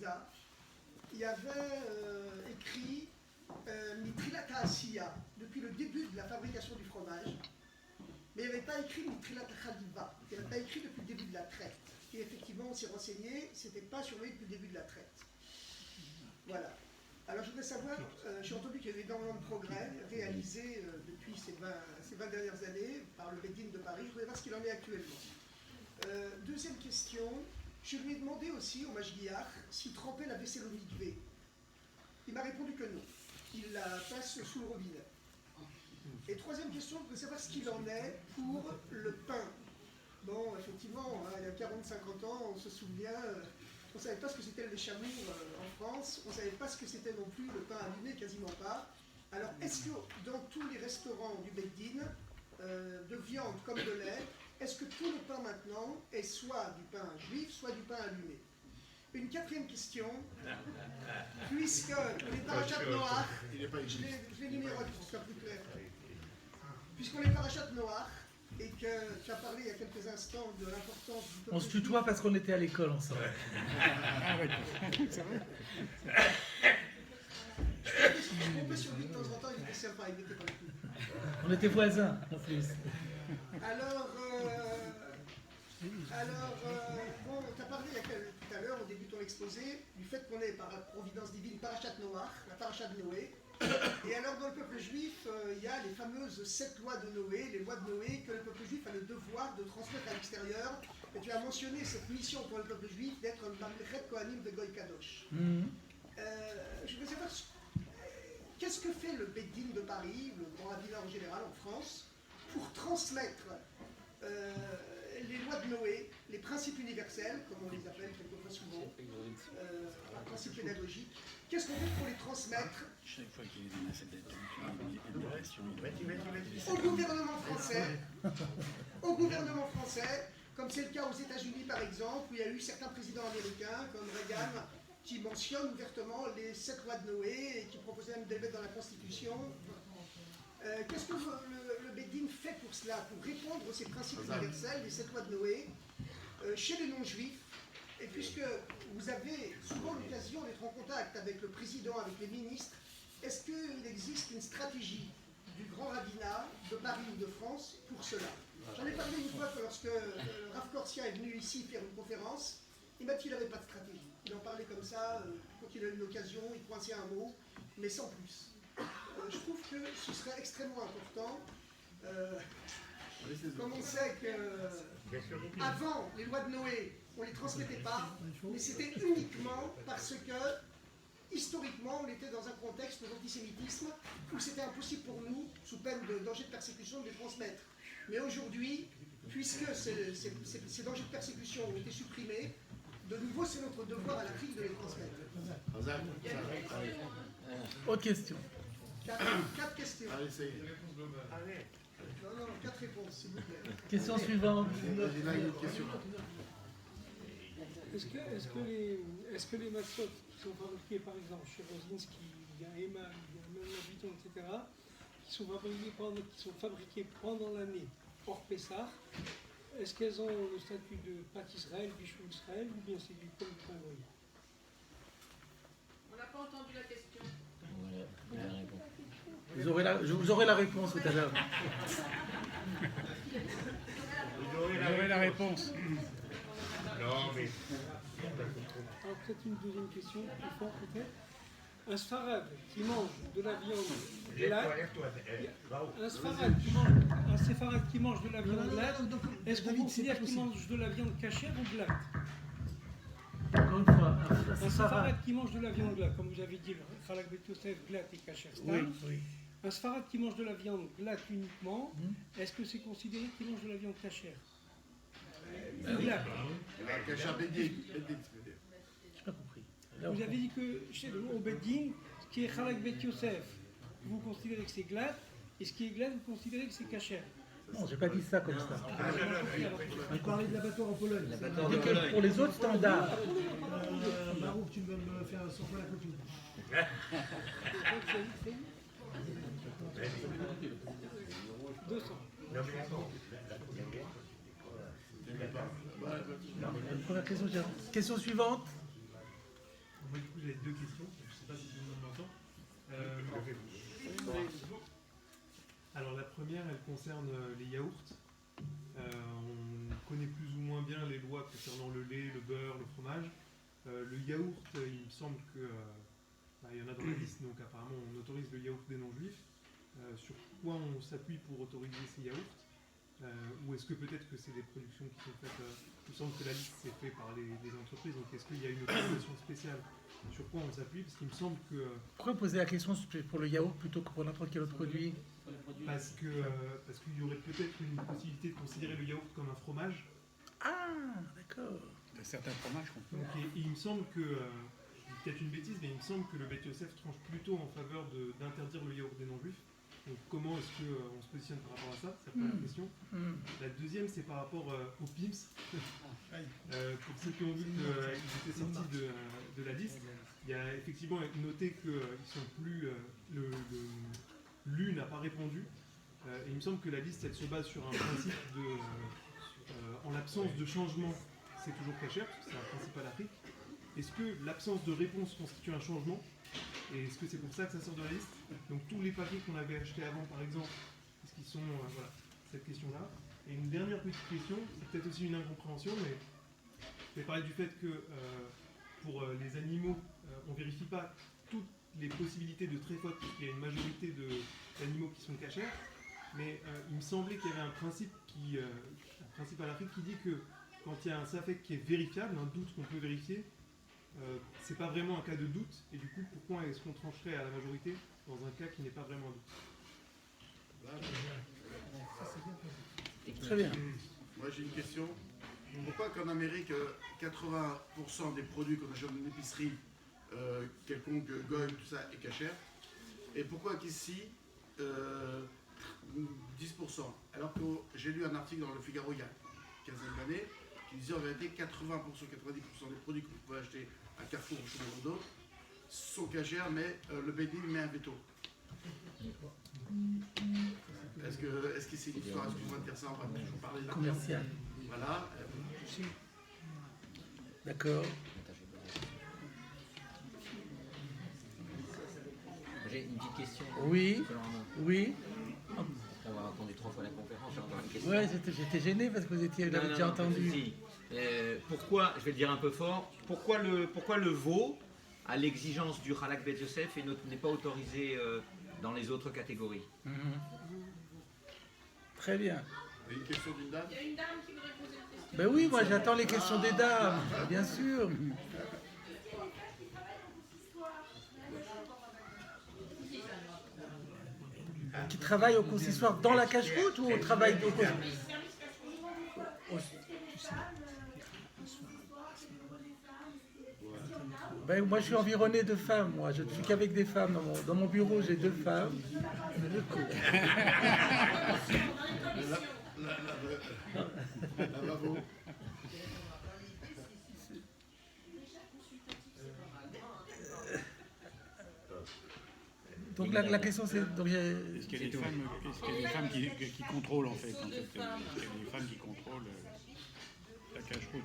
Yehuda, il y avait écrit Mitrilat Asiya, depuis le début de la fabrication du fromage, mais il n'y avait pas écrit Mitrilat Chaliva, il n'y avait pas écrit depuis le début de la traite. Et effectivement, on s'est renseigné, ce n'était pas surveillé depuis le début de la traite. Voilà. Alors je voudrais savoir, j'ai entendu qu'il y avait énormément de progrès réalisés depuis ces 20 dernières années par le Beddin de Paris. Je voudrais voir ce qu'il en est actuellement. Deuxième question, je lui ai demandé aussi au Mashgiach s'il trempait la vaisselle au mikvé. Il m'a répondu que non. Il la passe sous le robinet. Et troisième question, je voudrais savoir ce qu'il en est pour le pain. Bon, effectivement, il y a 40-50 ans, on se souvient, on ne savait pas ce que c'était le chamour en France, on ne savait pas ce que c'était non plus le pain allumé, quasiment pas. Alors, est-ce que dans tous les restaurants du Beddin, de viande comme de lait, est-ce que tout le pain maintenant est soit du pain juif, soit du pain allumé? Une quatrième question, puisque les parachats noirs, je les numérote pour que ce soit plus clair, puisqu'on est parachats noirs, et que tu as parlé il y a quelques instants de l'importance du peuple. On se tutoie parce qu'on était à l'école ensemble. Ah oui, c'est vrai. Je tombais sur lui de temps en temps, il était sympa, il n'était pas le tout. On était voisins en plus. Alors, bon, tu as parlé tout à l'heure, au début de ton exposé, du fait qu'on est par la providence divine parachat Noach, la paracha de Noé. Et alors, dans le peuple juif, il y a les fameuses 7 lois de Noé, les lois de Noé, que le peuple juif a le devoir de transmettre à l'extérieur. Et tu as mentionné cette mission pour le peuple juif d'être un Mamlechet Kohanim de Goy Kadosh. Je voudrais savoir, qu'est-ce que fait le Beddin de Paris, le grand rabbinat en général en France, pour transmettre les lois de Noé, les principes universels, comme on les appelle quelquefois souvent, principes pédagogiques. Qu'est-ce qu'on fait pour les transmettre au gouvernement français, comme c'est le cas aux États-Unis par exemple, où il y a eu certains présidents américains, comme Reagan, qui mentionnent ouvertement les 7 lois de Noé et qui proposaient même de les mettre dans la Constitution. Qu'est-ce que le Beddin fait pour cela, pour répondre à ces principes universels, les 7 lois de Noé, chez les non-juifs? Et puisque vous avez souvent l'occasion d'être en contact avec le président, avec les ministres, est-ce qu'il existe une stratégie du grand rabbinat de Paris ou de France pour cela? J'en ai parlé une fois que lorsque Rav Korsia est venu ici faire une conférence, il m'a dit qu'il n'avait pas de stratégie. Il en parlait comme ça, quand il a eu une occasion, il coinçait un mot, mais sans plus. Je trouve que ce serait extrêmement important. Comme on sait que avant les lois de Noé, on ne les transmettait pas, mais c'était uniquement parce que, historiquement, on était dans un contexte d'antisémitisme où c'était impossible pour nous, sous peine de danger de persécution, de les transmettre. Mais aujourd'hui, puisque ces dangers de persécution ont été supprimés, de nouveau, c'est notre devoir à l'Afrique de les transmettre. Autre question. 4 questions. Allez, c'est. Non, 4 réponses, s'il vous plaît. Question suivante. Il a une question. Est-ce que les matzot qui sont fabriqués par exemple chez Rosinski, il y a Emma, il y a même Labiton, etc., qui sont fabriqués pendant l'année hors Pessah, est-ce qu'elles ont le statut de pâte Israël, bichou Israël, ou bien c'est du pain goy? On n'a pas entendu la question. Vous aurez la réponse tout à l'heure. Vous aurez la réponse. Non, mais. Alors peut-être une deuxième question, plus fort peut-être. Un sfarad qui mange de la viande glatte, un séfarade qui mange de la viande glatte, est-ce qu'on considère qu'il mange de la viande cachère ou glatte? Encore une fois, Un séfarade qui mange de la viande glatte, comme vous avez dit, le Khalak Bet Yosef, glatte et cachère stam. oui. Un sfarade qui mange de la viande glatte uniquement, est-ce que c'est considéré qu'il mange de la viande cachère? Glatte. Cachère Bédine. J'ai pas compris. Vous avez dit que au Beddin, ce qui est Khalak Bet Yosef, vous considérez que c'est glatte, et ce qui est glatte, vous considérez que c'est cachère. Non, j'ai pas dit ça comme ça. On parlait de l'abattoir en Pologne. J'ai dit que pour les autres standards. Barouk, tu veux me faire 100 fois la copie. 200. Première question, question suivante. Moi, du coup, j'avais deux questions. Je ne sais pas si tout le monde m'entend. Alors, la première, elle concerne les yaourts. On connaît plus ou moins bien les lois concernant le lait, le beurre, le fromage. Le yaourt, il me semble que il y en a dans la liste, donc apparemment on autorise le yaourt des non-juifs. Sur quoi on s'appuie pour autoriser ces yaourts? Ou est-ce que peut-être que c'est des productions qui sont faites, il me semble que la liste c'est fait par les entreprises, donc est-ce qu'il y a une autorisation spéciale? Sur quoi on s'appuie? Parce qu'il me semble que... Pourquoi poser la question pour le yaourt plutôt que pour n'importe quel autre produit? Parce qu'il y aurait peut-être une possibilité de considérer le yaourt comme un fromage. Ah, d'accord. Il y a certains fromages qu'on peut. Donc, et il me semble que, je dis peut-être une bêtise, mais il me semble que le Beth Yosef tranche plutôt en faveur d'interdire le yaourt des non-juifs. Donc comment est-ce qu'on se positionne par rapport à ça? C'est la première question. La deuxième, c'est par rapport aux PIMS. Pour ceux qui ont vu qu'ils étaient sortis de la liste, il y a effectivement noté qu'ils sont plus... L'U n'a pas répondu. Et il me semble que la liste, elle se base sur un principe en l'absence de changement, c'est toujours caché, parce que c'est un principe à l'Afrique. Est-ce que l'absence de réponse constitue un changement? Et est-ce que c'est pour ça que ça sort de la liste? Donc tous les papiers qu'on avait achetés avant, par exemple, est-ce qu'ils sont... voilà, cette question-là. Et une dernière petite question, c'est peut-être aussi une incompréhension, mais je vais parler du fait que pour les animaux, on ne vérifie pas toutes les possibilités de tréfote, parce qu'il y a une majorité d'animaux qui sont cachers, mais il me semblait qu'il y avait un principe à l'Afrique qui dit que quand il y a un safek qui est vérifiable, un doute qu'on peut vérifier, c'est pas vraiment un cas de doute, et du coup, pourquoi est-ce qu'on trancherait à la majorité dans un cas qui n'est pas vraiment un doute? Très bien. Moi j'ai une question. Pourquoi qu'en Amérique, 80% des produits qu'on achète dans une épicerie, quelconque goy, tout ça, est cachère? Et pourquoi qu'ici, 10%? Alors que j'ai lu un article dans le Figaro il y a une quinzaine d'années qui disait en vérité 80%, 90% des produits que vous pouvez acheter à Carrefour ou chez d'autres sont cachères, mais le Bédine met un veto. Est-ce que c'est une histoire, excuse-moi de dire ça, on va toujours parler de la Commercial. Voilà. D'accord. J'ai une petite question. Oui. Oui. On va entendre 3 fois la conférence. Une question. Ouais, j'étais gêné parce que vous étiez là, déjà entendu. Si. Pourquoi, je vais le dire un peu fort, pourquoi le veau a l'exigence du Halak Beth Yosef et n'est pas autorisé dans les autres catégories? Très bien. Une question d'une dame? Il y a une dame qui voudrait poser une question. Ben oui, moi j'attends les questions des dames, bien sûr. Qui travaille au consistoire dans la cache-route ou au travail au Ben, moi je suis environné de femmes, moi je ne suis qu'avec des femmes. Dans mon bureau j'ai 2 femmes. Bravo. Donc la question c'est... Est-ce qu'il y a des femmes qui contrôlent en fait? Est-ce qu'il y a des femmes qui contrôlent la cache-route?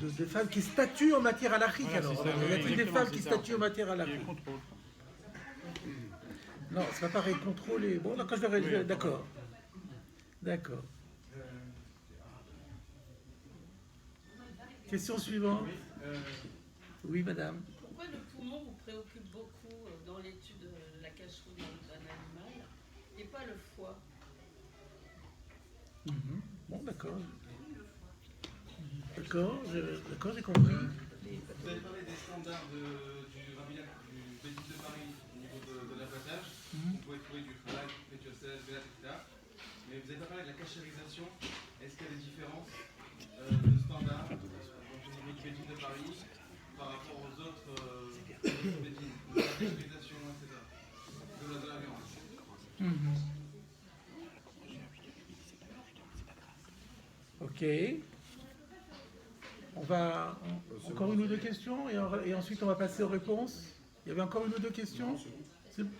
Des femmes qui statuent en matière halakhique, Voilà, alors. ça, Il y a des femmes qui statuent en matière Il y a halakhique. contrôle. Non, c'est pas pareil, contrôler. Bon, d'accord, je vais... D'accord. D'accord. Question suivante. Oui, madame. Pourquoi le poumon vous préoccupe beaucoup dans l'étude de la cache-route d'un animal et pas le foie? Bon, d'accord. D'accord, j'ai compris. Vous avez parlé des standards du rabbinat du Bédine de Paris au niveau de l'abattage. Vous pouvez trouver du Halak, Beth Yosef, Bélat, etc. Mais vous avez pas parlé de la cachérisation. Est-ce qu'il y a des différences de standards au niveau du Bédine de Paris par rapport aux autres Bédines, de la cachérisation, etc. De la viande? Ok. On va... Encore une ou deux questions et ensuite on va passer aux réponses. Il y avait encore une ou deux questions? C'est bon.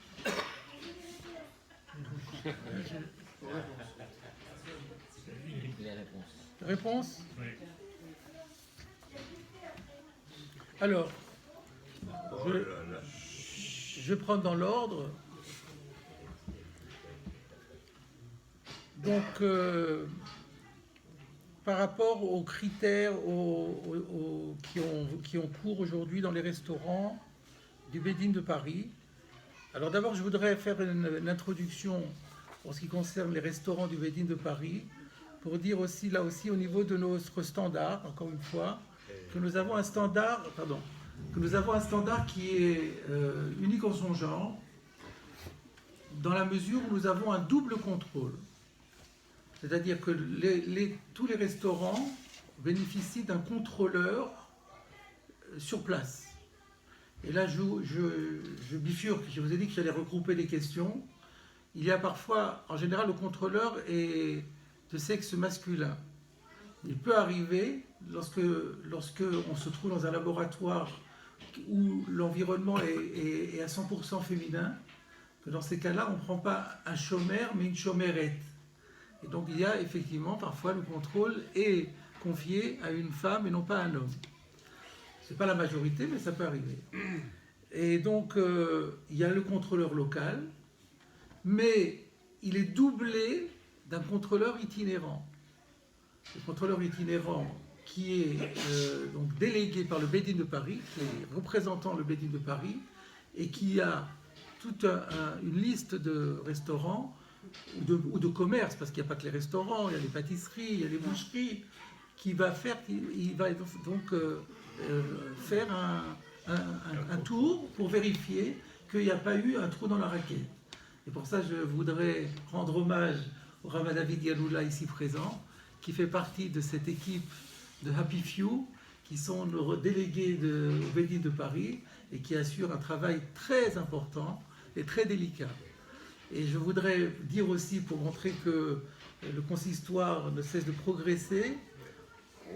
Les réponses. Réponse? Alors, je vais prendre dans l'ordre. Donc, par rapport aux critères qui ont cours aujourd'hui dans les restaurants du Bédine de Paris. Alors d'abord, je voudrais faire une introduction en ce qui concerne les restaurants du Bédine de Paris, pour dire aussi, là aussi, au niveau de notre standard, encore une fois, que nous avons un standard, qui est unique en son genre, dans la mesure où nous avons un double contrôle. C'est-à-dire que tous les restaurants bénéficient d'un contrôleur sur place. Et là, je bifurque, je vous ai dit que j'allais regrouper les questions. Il y a parfois, en général, le contrôleur est de sexe masculin. Il peut arriver, lorsque on se trouve dans un laboratoire où l'environnement est à 100% féminin, que dans ces cas-là, on ne prend pas un chômeur, mais une chômerette. Et donc, il y a effectivement, parfois, le contrôle est confié à une femme et non pas à un homme. Ce n'est pas la majorité, mais ça peut arriver. Et donc, il y a le contrôleur local, mais il est doublé d'un contrôleur itinérant. Le contrôleur itinérant qui est donc délégué par le Bédine de Paris, qui est représentant le Bédine de Paris, et qui a toute une liste de restaurants ou de commerces, parce qu'il n'y a pas que les restaurants, il y a les pâtisseries, il y a les boucheries, il va donc faire un tour pour vérifier qu'il n'y a pas eu un trou dans la raquette. Et pour ça, je voudrais rendre hommage au Rav David Yanoula ici présent, qui fait partie de cette équipe de Happy Few, qui sont nos délégués au Bédine de Paris et qui assurent un travail très important et très délicat. Et je voudrais dire aussi, pour montrer que le consistoire ne cesse de progresser,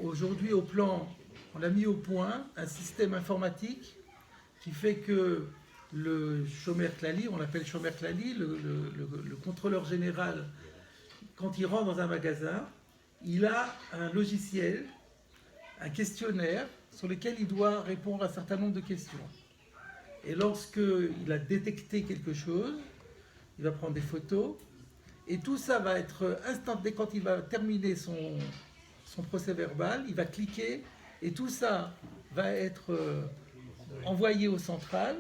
aujourd'hui on a mis au point un système informatique qui fait que le Shomer Klali, on l'appelle Shomer Klali, le contrôleur général, quand il rentre dans un magasin, il a un logiciel, un questionnaire sur lequel il doit répondre à un certain nombre de questions. Et lorsqu'il a détecté quelque chose, il va prendre des photos, et tout ça va être instantané. Quand il va terminer son procès verbal, il va cliquer, et tout ça va être envoyé au central,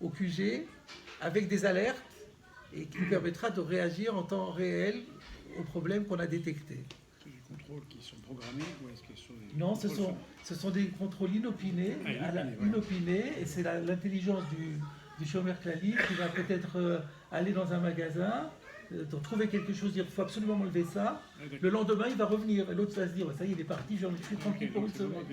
au QG, avec des alertes, et qui nous permettra de réagir en temps réel aux problèmes qu'on a détectés. C'est des contrôles qui sont programmés ou est-ce qu'ils sont des... Non, ce sont des contrôles inopinés, inopinés, et c'est l'intelligence du Shomer Klali qui va peut-être aller dans un magasin, trouver quelque chose, dire il faut absolument m'enlever ça. Le lendemain, il va revenir et l'autre va se dire ça y est, il est parti, je suis tranquille pour une semaine.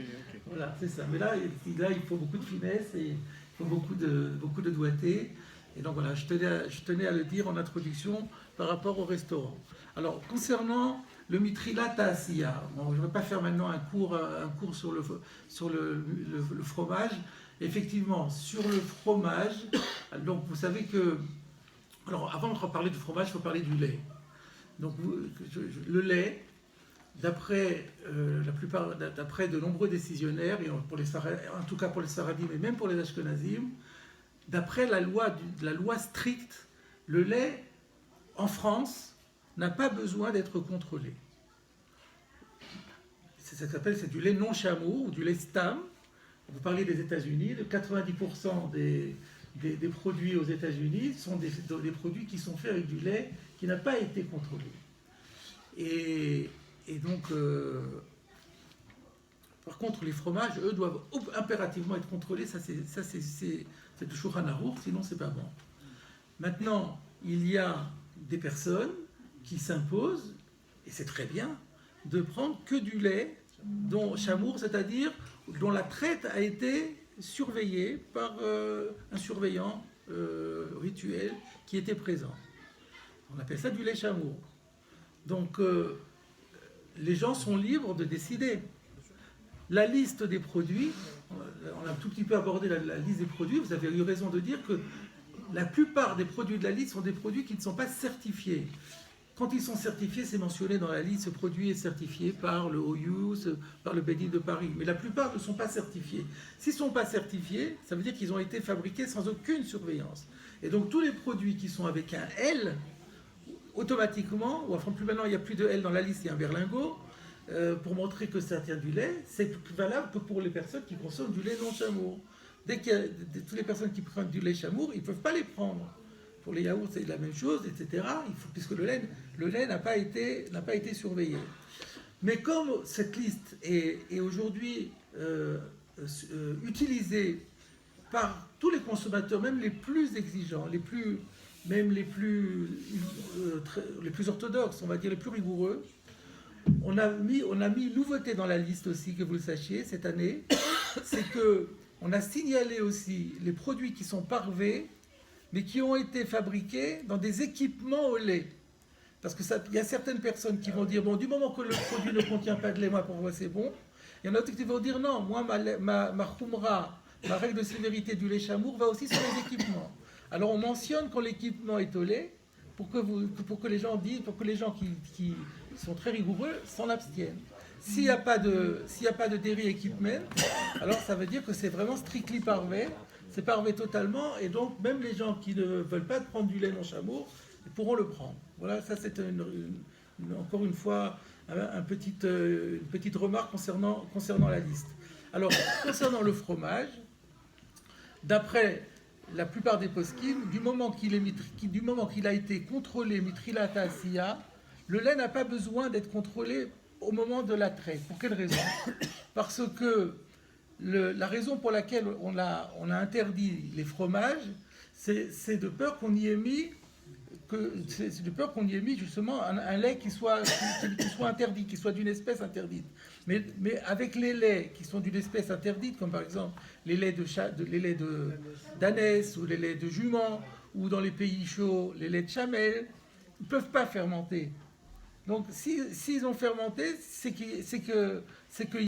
Voilà, c'est ça. Mais là, il faut beaucoup de finesse et il faut beaucoup de doigté. Et donc voilà, je tenais à le dire en introduction par rapport au restaurant. Alors, concernant le Mitrilat Ta'asiya, bon, je ne vais pas faire maintenant un cours sur le fromage. Effectivement, sur le fromage, donc vous savez que... Alors, avant de parler du fromage, il faut parler du lait. Donc, le lait, d'après de nombreux décisionnaires, et en tout cas pour les Sfaradim et même pour les Ashkenazim, d'après la loi stricte, le lait, en France, n'a pas besoin d'être contrôlé. C'est du lait non chameau ou du lait stam. Vous parlez des États-Unis, de 90% des produits aux États-Unis sont des produits qui sont faits avec du lait qui n'a pas été contrôlé. Et donc, par contre, les fromages, eux, doivent impérativement être contrôlés. Ça, c'est du Shulchan Aruch, sinon c'est pas bon. Maintenant, il y a des personnes qui s'imposent, et c'est très bien, de prendre que du lait dont chamour, c'est-à-dire dont la traite a été surveillée par un surveillant rituel qui était présent. On appelle ça du lait chamour. Donc, les gens sont libres de décider. La liste des produits, on a un tout petit peu abordé la liste des produits, vous avez eu raison de dire que la plupart des produits de la liste sont des produits qui ne sont pas certifiés. quand ils sont certifiés, c'est mentionné dans la liste, ce produit est certifié par le OU, par le Beit Din de Paris. Mais la plupart ne sont pas certifiés. S'ils ne sont pas certifiés, ça veut dire qu'ils ont été fabriqués sans aucune surveillance. Et donc tous les produits qui sont avec un L, automatiquement, ou enfin plus maintenant il n'y a plus de L dans la liste, il y a un berlingot, pour montrer que ça tient du lait, c'est valable que pour les personnes qui consomment du lait non chamour. Dès qu'il y a toutes les personnes qui prennent du lait chamour, ils ne peuvent pas les prendre. Pour les yaourts, c'est la même chose, etc. Puisque le lait n'a pas été surveillé. Mais comme cette liste est aujourd'hui utilisée par tous les consommateurs, même les plus exigeants, les plus orthodoxes, on va dire les plus rigoureux, on a mis une nouveauté dans la liste aussi, que vous le sachiez, cette année, c'est que on a signalé aussi les produits qui sont parvés, mais qui ont été fabriqués dans des équipements au lait. Parce qu'il y a certaines personnes qui vont dire, bon, du moment que le produit ne contient pas de lait, moi, pour moi, c'est bon. Il y en a d'autres qui vont dire, non, moi, ma khumra, ma règle de sévérité du lait chamour va aussi sur les équipements. Alors, on mentionne quand l'équipement est au lait, pour que les gens qui sont très rigoureux s'en abstiennent. S'il n'y a pas de dairy equipment, alors ça veut dire que c'est vraiment strictly parvé. C'est parvé totalement, et donc même les gens qui ne veulent pas prendre du lait non chamour pourront le prendre. Voilà, ça c'est encore une fois une petite remarque concernant la liste. Alors, concernant le fromage, d'après la plupart des poskim, du moment qu'il a été contrôlé mitrilata asiya, le lait n'a pas besoin d'être contrôlé au moment de la traite. Pour quelle raison? Parce que la raison pour laquelle on a interdit les fromages, c'est de peur qu'on y ait mis justement un lait qui soit interdit, qui soit d'une espèce interdite. Mais avec les laits qui sont d'une espèce interdite, comme par exemple les laits d'ânesse ou les laits de jument, ou dans les pays chauds, les laits de chamel, ils ne peuvent pas fermenter. Donc s'ils ont fermenté, c'est que